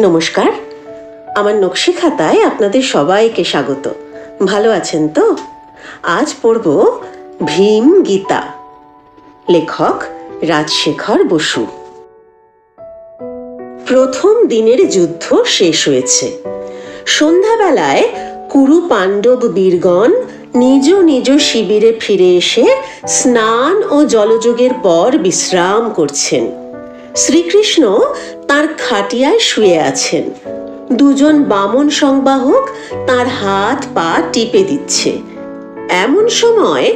নমস্কার, আমার নকশি খাতায় আপনাদের সবাইকে স্বাগত। ভালো আছেন তো? আজ পড়ব ভীম গীতা, লেখক রাজশেখর বসু। প্রথম দিনের যুদ্ধ শেষ হয়েছে। সন্ধ্যাবেলায় কুরু পাণ্ডব বীরগণ নিজ নিজ শিবিরে ফিরে এসে স্নান ও জলযোগের পর বিশ্রাম করছেন। শ্রীকৃষ্ণ তার খাটিয়ায় শুয়ে আছেন। দুজন বামন সংবাহক তার হাত পা টিপে দিচ্ছে। এমন সময়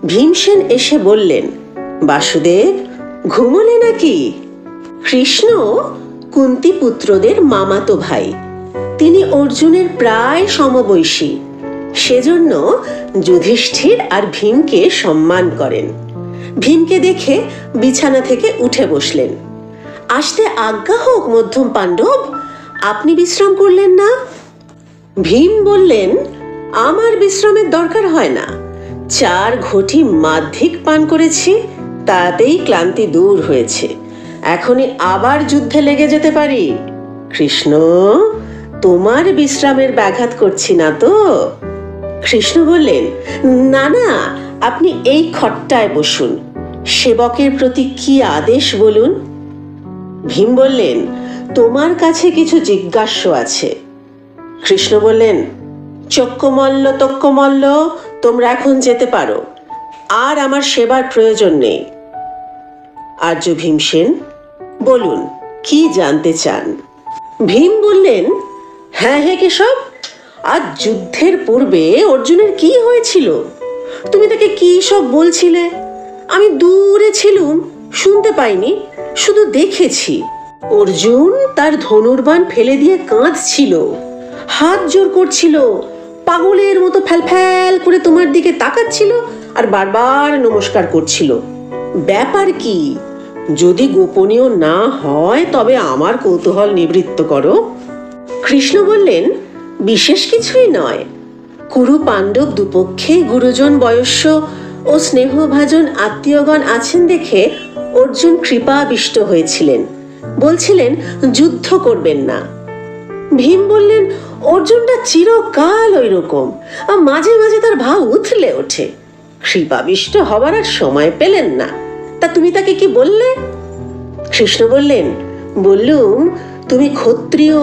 ভীমসেন এসে বললেন, বাসুদেব, ঘুমোলে নাকি? কৃষ্ণ কুন্তি পুত্রদের মামাতো ভাই। তিনি অর্জুনের প্রায় সমবয়সী। সেজন্য যুধিষ্ঠির আর ভীমকে সম্মান করেন। ভীমকে দেখে বিছানা থেকে উঠে বসলেন। আসতে আজ্ঞা হোক মধ্যম পাণ্ডব, আপনি বিশ্রাম করলেন না? ভীম বললেন, আমার বিশ্রামের দরকার হয় না। 4 ঘটি মাধ্যিক পান করেছি, তাতেই ক্লান্তি দূর হয়েছে। এখনই আবার যুদ্ধে লেগে যেতে পারি। কৃষ্ণ, তোমার বিশ্রামের ব্যাঘাত করছি না তো? কৃষ্ণ বললেন, না না, আপনি এই খট্টায় বসুন। সেবকের প্রতি কি আদেশ বলুন? ভীম বললেন, তোমার কাছে কিছু জিজ্ঞাস্য আছে। কৃষ্ণ বললেন, চক্কমল্ল তক্কমল্ল, তোমরা এখন যেতে পারো, আর আমার সেবার প্রয়োজন নেই। আর্য ভীমসেন, বলুন, কি জানতে চান? ভীম বললেন, হ্যাঁ হে কেশব, আজ যুদ্ধের পূর্বে অর্জুনের কি হয়েছিল? তুমি তাকে কি সব বলছিলে? আমি দূরে ছিলুম, শুনতে পাইনি, শুধু দেখেছি। অর্জুন তার ধনুর্বাণ ফেলে দিয়ে কাঁদছিল, হাত জোর করছিল, পাগলের মতো ফ্যাল করে তোমার দিকে তাকাচ্ছিল আর বারবার নমস্কার করছিল। ব্যাপার কি? যদি গোপনীয় না হয় তবে আমার কৌতূহল নিবৃত্ত করো। কৃষ্ণ বললেন, বিশেষ কিছুই নয়। কুরু পাণ্ডব দুপক্ষে গুরুজন বয়স্য ও স্নেহভাজন আত্মীয়গণ আছেন দেখে অর্জুন কৃপাবিষ্ট হয়েছিলেন। বলছিলেন যুদ্ধ করবেন না। ভীম বললেন, অর্জুনটা চিরকাল ওই রকম, মাঝে মাঝে তার ভাব উথলে ওঠে। কৃপাবিষ্ট হবার আর সময় পেলেন না। তা তুমি তাকে কি বললে? কৃষ্ণ বললেন, বললুম, তুমি ক্ষত্রিয়,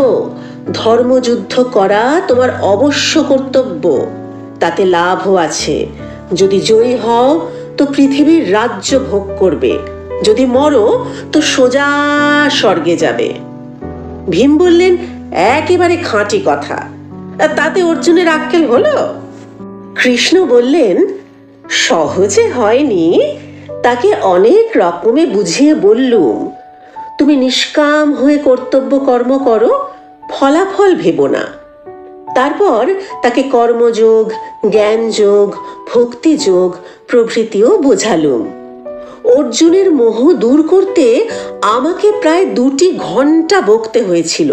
ধর্মযুদ্ধ করা তোমার অবশ্য কর্তব্য। তাতে লাভও আছে। যদি জয়ী হও তো পৃথিবীর রাজ্য ভোগ করবে, যদি মরো তো সোজা স্বর্গে যাবে। ভীম বললেন, একেবারে খাঁটি কথা। তাতে অর্জুনের আক্কেল হলো? কৃষ্ণ বললেন, সহজে হয়নি, তাকে অনেক রকমে বুঝিয়ে বললুম। তুমি নিষ্কাম হয়ে কর্তব্য কর্ম করো, ফলাফল ভেবো না। তারপর তাকে কর্মযোগ, জ্ঞানযোগ, ভক্তিযোগ প্রভৃতিও বোঝালুম। অর্জুনের মোহ দূর করতে আমাকে প্রায় 2 ঘন্টা বকতে হয়েছিল।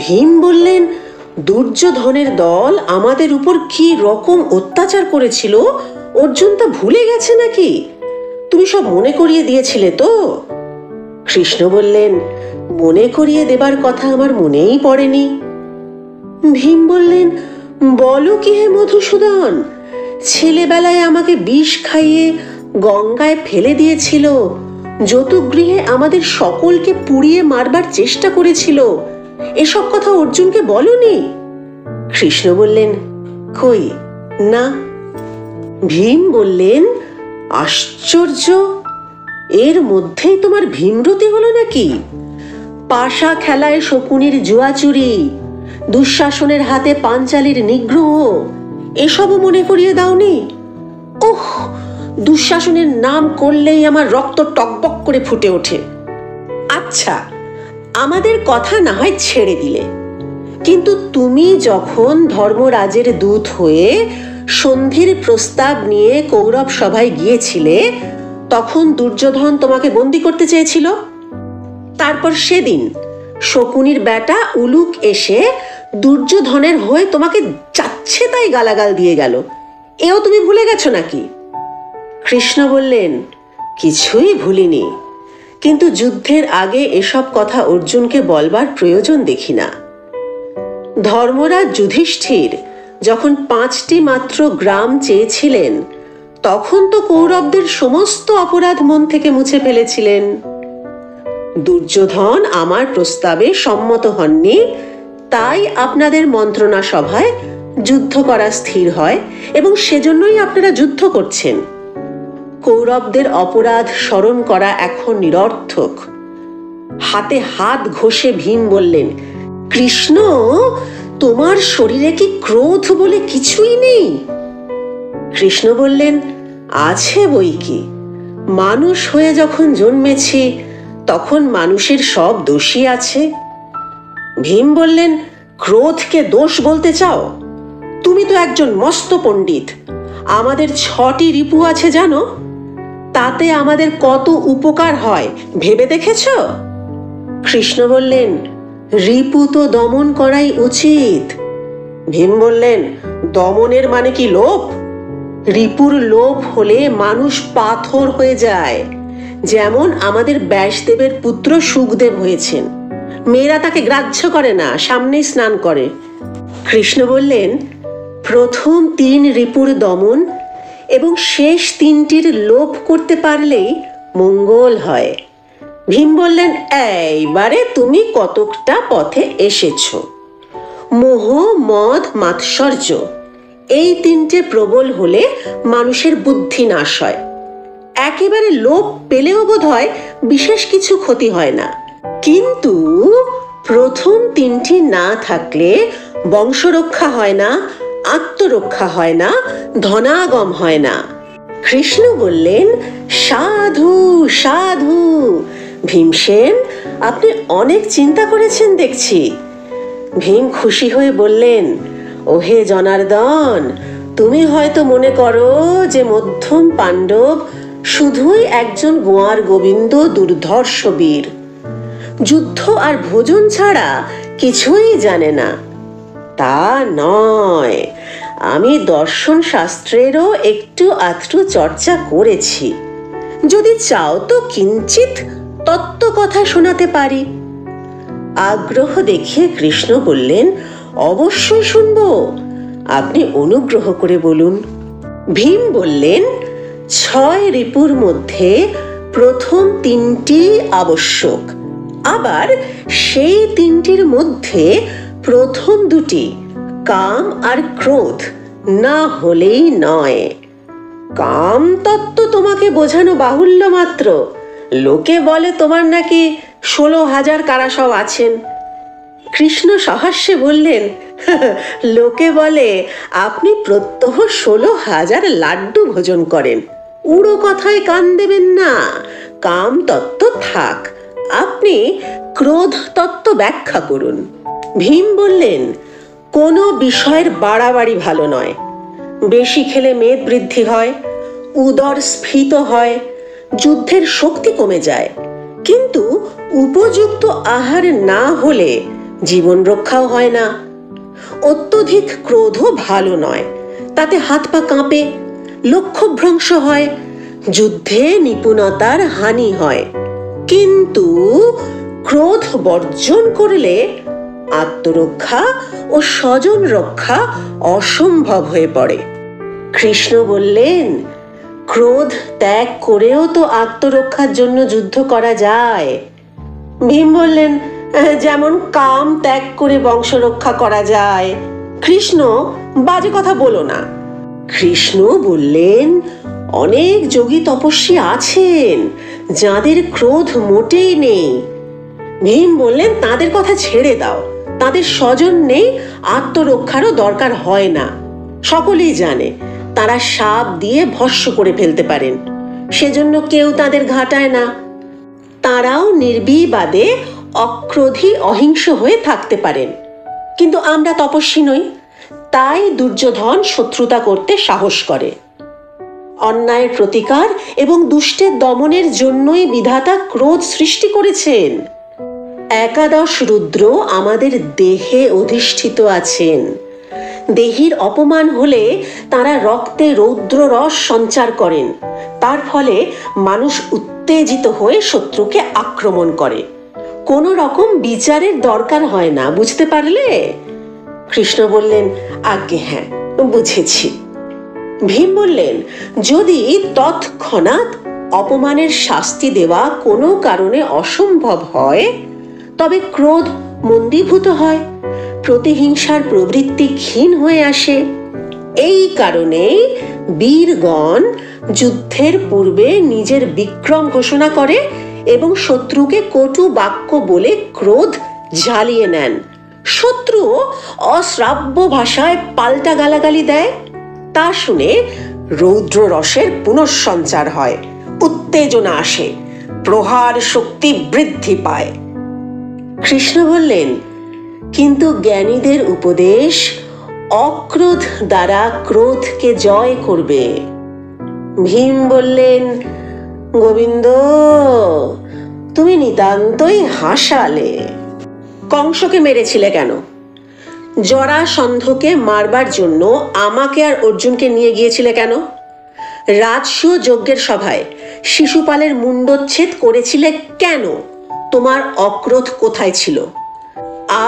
ভীম বললেন, দুর্যোধনের দল আমাদের উপর কি রকম অত্যাচার করেছিল অর্জুন তা ভুলে গেছে নাকি? তুমি সব মনে করিয়ে দিয়েছিলে তো? কৃষ্ণ বললেন, মনে করিয়ে দেবার কথা আমার মনেই পড়েনি। ভীম বললেন, বলো কি হে মধুসূদন, ছেলেবেলায় আমাকে বিষ খাইয়ে গঙ্গায় ফেলে দিয়েছিল, যতুগৃহে আমাদের সকলকে পুড়িয়ে মারবার চেষ্টা করেছিল, এসব কথা অর্জুনকে বলনি? কৃষ্ণ বললেন, কই না। ভীম বললেন, আশ্চর্য, এর মধ্যেই তোমার ভীমরতি হলো নাকি? পাশা খেলায় শকুনির জুয়াচুরি, দুঃশাসনের হাতে পাঞ্চালীর নিগ্রহ, এসবও মনে করিয়ে দাওনি? ওহ, দুঃশাসনের নাম করলেই আমার রক্ত টকবক করে ফুটে ওঠে। আচ্ছা, আমাদের কথা না হয় ছেড়ে দিলে, কিন্তু তুমি যখন ধর্মরাজের দূত হয়ে সন্ধির প্রস্তাব নিয়ে কৌরব সভায় গিয়েছিলে, তখন দুর্যোধন তোমাকে বন্দি করতে চেয়েছিল। তারপর সেদিন শকুনির বেটা উলুক এসে দুর্যোধনের হয়ে তোমাকে যাচ্ছে তাই গালাগাল দিয়ে গেল, এও তুমি ভুলে গেছো নাকি? কৃষ্ণ বললেন, কিছুই ভুলিনি। কিন্তু যুদ্ধের আগে এসব কথা অর্জুনকে বলবার প্রয়োজন দেখি না। ধর্মরাজ যুধিষ্ঠির যখন 5টি মাত্র গ্রাম চেয়েছিলেন, তখন তো কৌরবদের সমস্ত অপরাধ মন থেকে মুছে ফেলেছিলেন। দুর্যোধন আমার প্রস্তাবে সম্মত হননি, তাই আপনাদের মন্ত্রণা সভায় যুদ্ধ করা স্থির হয় এবং সেজন্যই আপনারা যুদ্ধ করছেন। কৌরবদের অপরাধ স্মরণ করা এখন নিরর্থক। হাতে হাত ঘষে ভীম বললেন, কৃষ্ণ, তোমার শরীরে কি ক্রোধ বলে কিছুই নেই? কৃষ্ণ বললেন, আছে বই কি। মানুষ হয়ে যখন জন্মেছি তখন মানুষের সব দোষই আছে। ভীম বললেন, ক্রোধকে দোষ বলতে চাও? তুমি তো একজন মস্ত পণ্ডিত। আমাদের 6টি রিপু আছে জানো? তাতে আমাদের কত উপকার হয় ভেবে দেখেছ? কৃষ্ণ বললেন, রিপু তো দমন করাই উচিত। ভীম বললেন, দমনের মানে কি লোভ? রিপুর লোভ হলে মানুষ পাথর হয়ে যায়, যেমন আমাদের ব্যাসদেবের পুত্র সুখদেব হয়েছেন। মেয়েরা তাকে গ্রাহ্য করে না, সামনেই স্নান করে। কৃষ্ণ বললেন, প্রথম 3 রিপুর দমন এবং শেষ 3টির লোভ করতে পারলেই মঙ্গল হয়। ভীম বললেন, এইবারে তুমি কতকটা পথে এসেছ। মোহ, মদ, মাৎসর্য এই 3টে প্রবল হলে মানুষের বুদ্ধি নাশ হয়। একেবারে লোভ পেলেও বোধ হয় বিশেষ কিছু ক্ষতি হয় না, কিন্তু প্রথম 3টি না থাকলে বংশরক্ষা হয় না, আত্মরক্ষা হয় না, ধনাগম হয় না। কৃষ্ণ বললেন, সাধু সাধু। ভীমসেন, আপনি অনেক চিন্তা করেছেন দেখছি। ভীম খুশি হয়ে বললেন, ওহে জনার্দন, তুমি হয়তো মনে করো যে মধ্যম পাণ্ডব শুধুই একজন গোয়ার গোবিন্দ দুর্ধর্ষ বীর, যুদ্ধ আর ভোজন ছাড়া কিছুই জানে না। তা নয়, আমি দর্শন শাস্ত্রেরও একটু আধটু চর্চা করেছি। যদি চাও তো কিঞ্চিত তত্ত্ব কথা শোনাতে পারি। আগ্রহ দেখিয়ে কৃষ্ণ বললেন, অবশ্যই শুনবো, আপনি অনুগ্রহ করে বলুন। ভীম বললেন, 6 রিপুর মধ্যে প্রথম 3টি আবশ্যক, আবার সেই 3টির মধ্যে প্রথম 2টি কাম আর ক্রোধ না হলেই নয়। কাম তত্ত্ব তোমাকে বোঝানো বাহুল্য মাত্র। লোকে বলে তোমার নাকি 16,000 কারাসব আছেন। কৃষ্ণ সহাস্যে বললেন, লোকে বলে আপনি প্রত্যহ 16,000 লাড্ডু ভোজন করেন। উড়ো কথায় কান দেবেন না। কাম তত্ত্ব থাক, আপনি ক্রোধ তত্ত্ব ব্যাখ্যা করুন। ভীম বললেন, কোনো বিষয়ের বাড়াবাড়ি ভালো নয়। বেশি খেলে মেদ বৃদ্ধি হয়, উদর স্ফীত হয়, যুদ্ধের শক্তি কমে যায়। কিন্তু উপযুক্ত আহার না হলে জীবন রক্ষাও হয় না। অত্যধিক ক্রোধও ভালো নয়, তাতে হাত পা কাঁপে, লক্ষ্যভ্রংশ হয়, যুদ্ধে নিপুণতার হানি হয়। কিন্তু ক্রোধ বর্জন করলে আত্মরক্ষা ও স্বজন রক্ষা অসম্ভব হয়ে পড়ে। কৃষ্ণ বললেন, ক্রোধ ত্যাগ করেও তো আত্মরক্ষার জন্য যুদ্ধ করা যায়। ভীম বললেন, যেমন কাম ত্যাগ করে বংশ রক্ষা করা যায়। কৃষ্ণ, বাজে কথা বলো না। কৃষ্ণ বললেন, অনেক যোগী তপস্বী আছেন যাদের ক্রোধ মোটেই নেই। ভীম বললেন, তাদের কথা ছেড়ে দাও, তাদের স্বজন নেই, আত্মরক্ষারও দরকার হয় না। সকলেই জানে তারা সাপ দিয়ে ভস্ম করে ফেলতে পারেন, সেজন্য কেউ তাদের ঘাটায় না। তারাও নির্বিবাদে অক্রোধী অহিংস হয়ে থাকতে পারেন। কিন্তু আমরা তপস্বী নই, তাই দুর্যোধন শত্রুতা করতে সাহস করে। অন্যায়ের প্রতিকার এবং দুষ্টের দমনের জন্যই বিধাতা ক্রোধ সৃষ্টি করেছেন। 11 রুদ্র আমাদের দেহে অধিষ্ঠিত আছেন। দেহের অপমান হলে তারা রক্তে রৌদ্র রস সঞ্চার করেন। তার ফলে মানুষ উত্তেজিত উত্তেজিত হয়ে শত্রুকে আক্রমণ করে। কোনো রকম বিচারের দরকার হয় না, বুঝতে পারলে? কৃষ্ণ বললেন, আজ্ঞে হ্যাঁ, বুঝেছি। ভীম বললেন, যদি তৎক্ষণাৎ অপমানের শাস্তি দেওয়া কোনো কারণে অসম্ভব হয় তবে ক্রোধ মন্দীভূত হয়, প্রতিহিংসার প্রবৃত্তি ক্ষীণ হয়ে আসে। এই কারণেই বীরগণ যুদ্ধের পূর্বে নিজের বিক্রম ঘোষণা করে এবং শত্রুকে কটু বাক্য বলে ক্রোধ ঝালিয়ে নেন। শত্রু অশ্রাব্য ভাষায় পাল্টা গালাগালি দেয়, তা শুনে রৌদ্র রসের পুনঃসঞ্চার হয়, উত্তেজনা আসে, প্রহার শক্তি বৃদ্ধি পায়। কৃষ্ণ বললেন, কিন্তু জ্ঞানীদের উপদেশ অক্রোধ দ্বারা ক্রোধকে জয় করবে। ভীম বললেন, গোবিন্দ, তুমি নিতান্তই হাসালে। কংসকে মেরেছিলে কেন? জরাসন্ধকে মারবার জন্য আমাকে আর অর্জুনকে নিয়ে গিয়েছিলে কেন? রাজসূয় যজ্ঞের সভায় শিশুপালের মুণ্ডচ্ছেদ করেছিলে কেন? তোমার অক্রোধ কোথায় ছিল?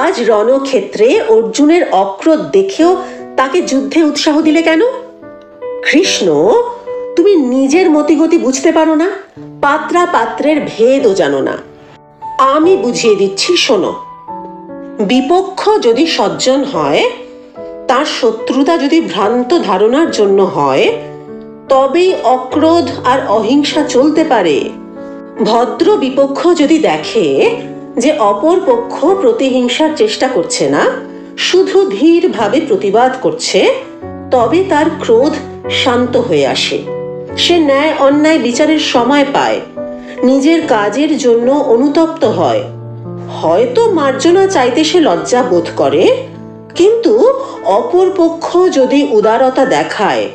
আজ রণক্ষেত্রে অর্জুনের অক্রোধ দেখেও তাকে যুদ্ধে উৎসাহ দিলে কেন? কৃষ্ণ, তুমি নিজের মতিগতি বুঝতে পারো না, পাত্রা পাত্রের ভেদও জানো না। আমি বুঝিয়ে দিচ্ছি, শোনো। বিপক্ষ যদি সজ্জন হয়, তার শত্রুতা যদি ভ্রান্ত ধারণার জন্য হয়, তবেই অক্রোধ আর অহিংসা চলতে পারে। ভদ্র বিপক্ষ যদি দেখে যে অপর পক্ষ প্রতিহিংসার চেষ্টা করছে না, শুধু ধীরভাবে প্রতিবাদ করছে, তবে তার ক্রোধ শান্ত হয়ে আসে। সে ন্যায় অন্যায় বিচারের সময় পায়, নিজের কাজের জন্য অনুতপ্ত হয়। হয়তো মার্জনা চাইতে সে লজ্জা বোধ করে, কিন্তু অপর পক্ষ যদি উদারতা দেখায়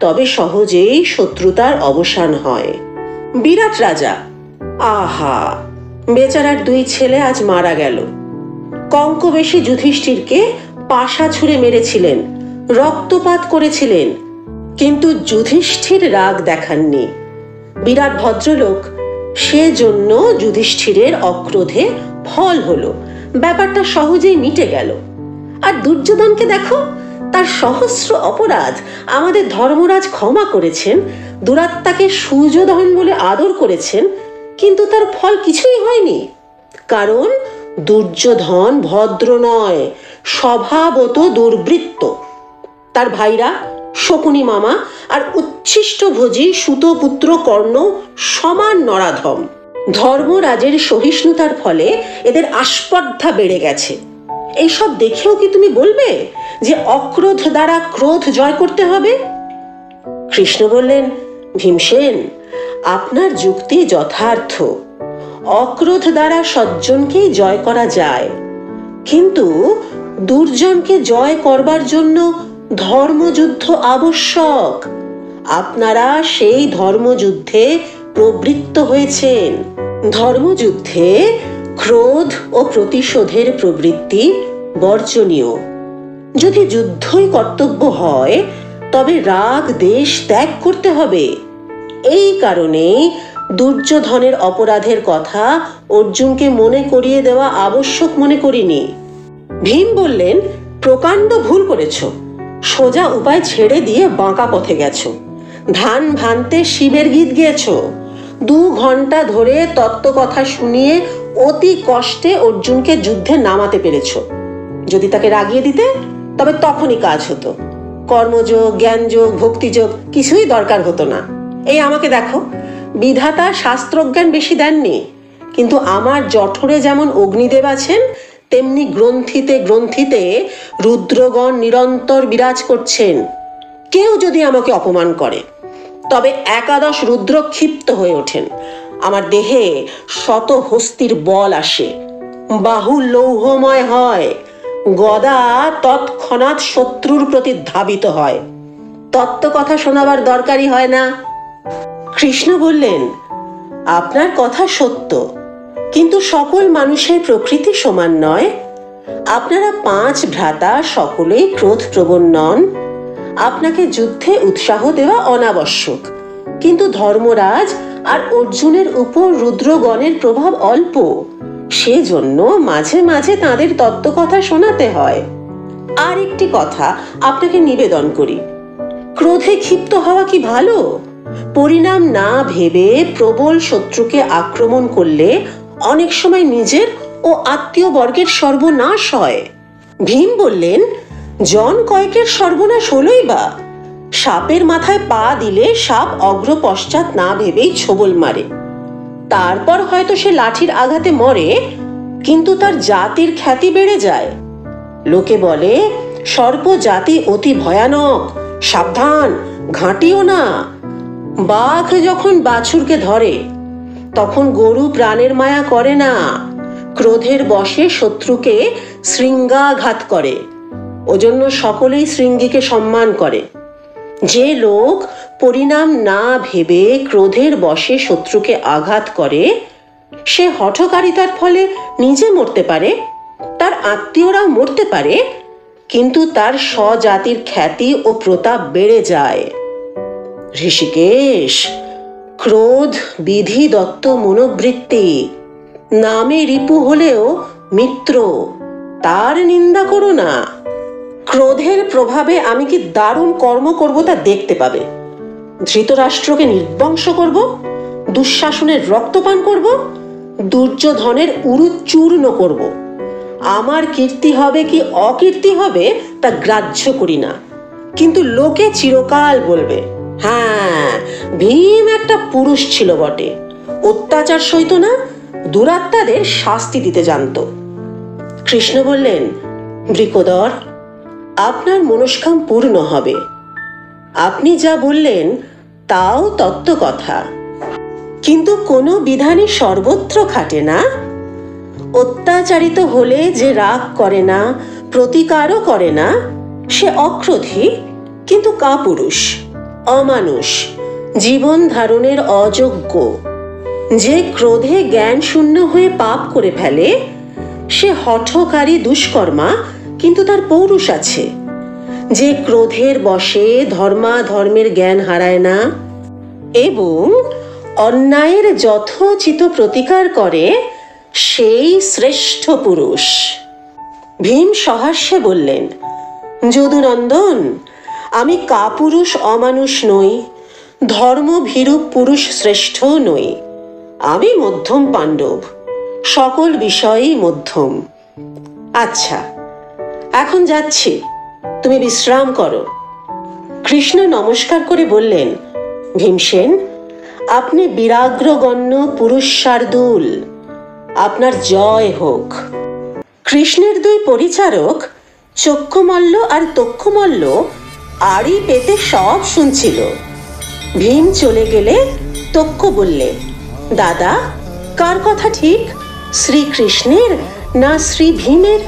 তবে সহজেই শত্রুতার অবসান হয়। বিরাট রাজা, আহা, বেচারার 2 ছেলে আজ মারা গেল। কঙ্কবেশী যুধিষ্ঠিরকে পাশা ছুঁড়ে মেরেছিলেন, রক্তপাত করেছিলেন, কিন্তু যুধিষ্ঠির রাগ দেখাননি। বিরাট ভদ্রলোক, সেজন্য যুধিষ্ঠিরের অক্রোধে ফল হলো, ব্যাপারটা সহজেই মিটে গেল। আর দুর্যোধনকে দেখো, তার সহস্র অপরাধ আমাদের ধর্মরাজ ক্ষমা করেছেন, দুরাত্মাকে সুযোধন বলে আদর করেছেন, কিন্তু তার ফল কিছুই হয়নি। কারণ দুর্যোধন ভদ্র নয়, স্বভাবত দুর্বৃত্ত। তার ভাইরা শকুনি মামা আর উচ্ছিষ্টভোজী সুতপুত্র কর্ণ সমান নরাধম। ধর্মরাজের সহিষ্ণুতার ফলে এদের আস্পর্ধা বেড়ে গেছে। এইসব দেখেও কি তুমি বলবে যে অক্রোধ দ্বারা ক্রোধ জয় করতে হবে? কৃষ্ণ বললেন, ভীমসেন, আপনার যুক্তি যথার্থ। অক্রোধ দ্বারা সজ্জনকেই জয় করা যায়, কিন্তু দুর্জনকে জয় করবার জন্য ধর্মযুদ্ধ আবশ্যক। আপনারা সেই ধর্মযুদ্ধে প্রবৃত্ত হয়েছেন। ধর্মযুদ্ধে ক্রোধ ও প্রতিশোধের প্রবৃত্তি বর্জনীয়। যদি যুদ্ধই কর্তব্য হয় তবে রাগ দেশ ত্যাগ করতে হবে। এই কারণেই দুর্যোধনের অপরাধের কথা অর্জুনকে মনে করিয়ে দেওয়া আবশ্যক মনে করিনি। ভীম বললেন, প্রকাণ্ড ভুল করেছ, সোজা উপায় ছেড়ে দিয়ে বাঁকা পথে গেছো। ধান ভানতে শিবের গীত গেয়েছ। 2 ঘন্টা ধরে তত্ত্ব কথা শুনিয়ে অতি কষ্টে অর্জুনকে যুদ্ধে নামাতে পেরেছ। যদি তাকে রাগিয়ে দিতে তবে তখনই কাজ হতো। কর্মযোগ, জ্ঞানযোগ, ভক্তিযোগ কিছুই দরকার হতো না। এই আমাকে দেখো, বিধাতা শাস্ত্রজ্ঞান বেশি দেননি, কিন্তু আমার জঠরে যেমন অগ্নিদেব আছেন, তেমনি গ্রন্থিতে গ্রন্থিতে রুদ্রগণ নিরন্তর বিরাজ করছেন। কেউ যদি আমাকে অপমান করে তবে 11 রুদ্র ক্ষিপ্ত হয়ে ওঠেন। আমার দেহে শত হস্তির বল আসে, বাহু লৌহময় হয়, গদা তৎক্ষণাৎ শত্রুর প্রতি ধাবিত হয়। তত্ত্ব কথা শোনাবার দরকারই হয় না। কৃষ্ণ বললেন, আপনার কথা সত্য, কিন্তু সকল মানুষের প্রকৃতি সমান নয়। আপনারা 5 ভ্রাতা সকলেই ক্রোধ প্রবণ নন। আপনাকে যুদ্ধে উৎসাহ দেওয়া অনাবশ্যক, কিন্তু ধর্মরাজ আর অর্জুনের উপর রুদ্রগণের প্রভাব অল্প, সেজন্য মাঝে মাঝে তাদের তত্ত্বকথা শোনাতে হয়। আর একটি কথা আপনাকে নিবেদন করি, ক্রোধে ক্ষিপ্ত হওয়া কি ভালো? পরিণাম না ভেবে প্রবল শত্রুকে আক্রমণ করলে অনেক সময় নিজের ও আত্মীয় বর্গের সর্বনাশ হয়। ভীম বললেন, জন কয়েকের সর্বনাশ হলোই বা। সাপের মাথায় পা দিলে সাপ অগ্র পশ্চাৎ না ভেবেই ছোবল মারে, তারপর হয়তো সে লাঠির আঘাতে মরে, কিন্তু তার জাতির খ্যাতি বেড়ে যায়। লোকে বলে, সর্প জাতি অতি ভয়ানক, সাবধান, ঘাঁটিও না। বাঘ যখন বাছুরকে ধরে তখন গরু প্রাণের মায়া করে না, ক্রোধের বশে শত্রুকে শৃঙ্গাঘাত করে। ওজন্য সকলেই শৃঙ্গীকে সম্মান করে। যে লোক পরিণাম না ভেবে ক্রোধের বশে শত্রুকে আঘাত করে, সে হঠকারিতার ফলে নিজে মরতে পারে, তার আত্মীয়রাও মরতে পারে, কিন্তু তার স্বজাতির খ্যাতি ও প্রতাপ বেড়ে যায়। ঋষিকেশ, ক্রোধ বিধি দত্ত মনোবৃত্তি, নামে রিপু হলেও মিত্র, তার নিন্দা করো না। ক্রোধের প্রভাবে আমি কি দারুণ কর্ম করব তা দেখতে পাবে। ধৃতরাষ্ট্রকে নির্বংশ করব, দুঃশাসনের রক্তপান করব, দুর্যোধনের উরুচূর্ণ করব। আমার কীর্তি হবে কি অকীর্তি হবে তা গ্রাহ্য করি না, কিন্তু লোকে চিরকাল বলবে, হ্যাঁ, ভীম একটা পুরুষ ছিল বটে, অত্যাচার সইত না, দুরাত্মাদের শাস্তি দিতে জানত। কৃষ্ণ বললেন, বৃকোদর, আপনার মনস্কাম পূর্ণ হবে। আপনি যা বললেন তাও তত্ত্বকথা, কিন্তু কোনো বিধানই সর্বত্র খাটে না। অত্যাচারিত হলে যে রাগ করে না, প্রতিকারও করে না, সে অক্রোধী কিন্তু কাপুরুষ, অমানুষ, জীবন ধারণের অযোগ্য। যে ক্রোধে জ্ঞান শূন্য হয়ে পাপ করে ফেলে, সে হঠকারী দুষ্কর্মা, কিন্তু তার পৌরুষ আছে। যে ক্রোধের বশে ধর্মাধর্মের জ্ঞান হারায় না এবং অন্যায়ের যথোচিত প্রতিকার করে, সেই শ্রেষ্ঠ পুরুষ। ভীম সহাস্যে বললেন, যদুনন্দন, আমি কাপুরুষ অমানুষ নই, ধর্মভীরু পুরুষ শ্রেষ্ঠ নই। আমি মধ্যম পাণ্ডব, সকল বিষয়েই মধ্যম। আচ্ছা, এখন যাচ্ছি, তুমি বিশ্রাম করো। কৃষ্ণ নমস্কার করে বললেন, ভীমসেন, আপনি বীরাগ্রগণ্য পুরুষ শার্দুল, আপনার জয় হোক। কৃষ্ণের দুই পরিচারক চক্ষুমল্ল আর তক্ষুমল্ল আড়ি পেতে সব শুনছিল। ভীম চলে গেলে তক্ষু বললে, দাদা, কার কথা ঠিক, শ্রীকৃষ্ণের না শ্রী ভীমের?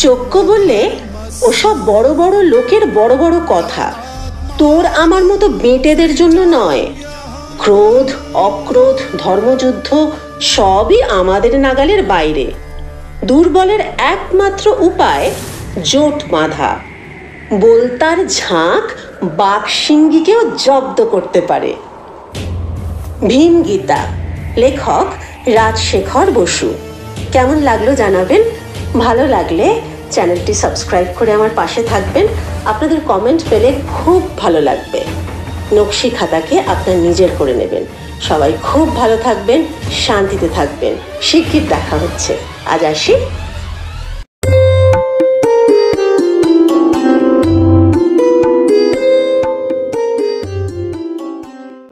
চক্ষু বললে, ওসব বড় বড় লোকের বড় বড় কথা, তোর আমার মতো বেটেদের জন্য নয়। ক্রোধ, অক্রোধ, ধর্মযুদ্ধ সবই আমাদের নাগালের বাইরে। দুর্বলের একমাত্র উপায় জোট বাঁধা। বলতার ঝাঁক বাঘসিংহীকেও জব্দ করতে পারে। ভীম গীতা, লেখক রাজশেখর বসু। কেমন লাগলো জানাবেন। ভালো লাগলে চ্যানেলটি সাবস্ক্রাইব করে আমার পাশে থাকবেন। আপনাদের কমেন্ট পেলে খুব ভালো লাগবে। নকশি খাতাকে আপনার নিজের করে নেবেন। সবাই খুব ভালো থাকবেন, শান্তিতে থাকবেন। শিগগির দেখা হচ্ছে। আজ আসি।